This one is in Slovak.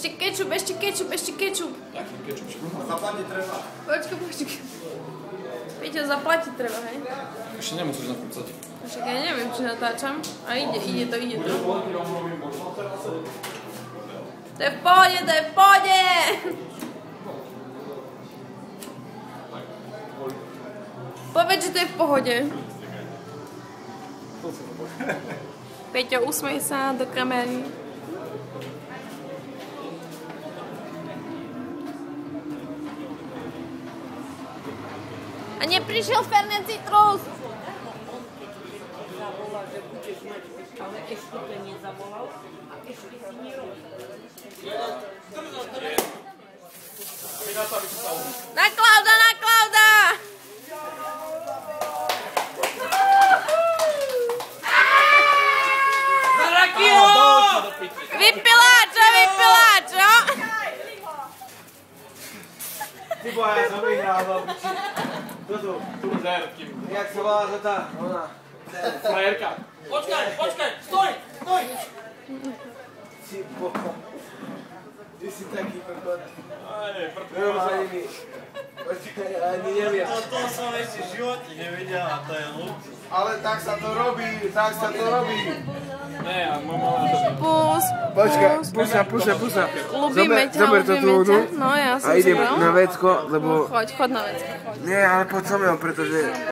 Ešte kečup. Aký kečup? Zaplatiť treba. Počkaj. Peťo, zaplatiť treba, hej? Ešte nemusíš napúcať. Však ja neviem, či natáčam. A ide to. To je v pohode! Povedz, že to je v pohode. Peťo, usmej sa do kamery. A neprišiel Fernet Citrus. Ale ešte to nezavolal a ešte si nerozumel. Na Klauda! Vypiláč, jo? Ty boja, ja som vyhral, babiči. Toto. Tu zerky. Jak sa volá tá? Ona. Frajerka. Počkaj, stoj! Ty boha. Ty si taký kokot. Aj, Ani mi. Počkaj, ani neviem. To som ešte v živote nevedel a to je luxus. Ale tak sa to robí. Ne, ja mám malé to. Počkaj, pusa. Ľubíme ťa. No, ja som A idem na vecko, lebo... Choď na vecko. Nie, ale poď so mnou, pretože...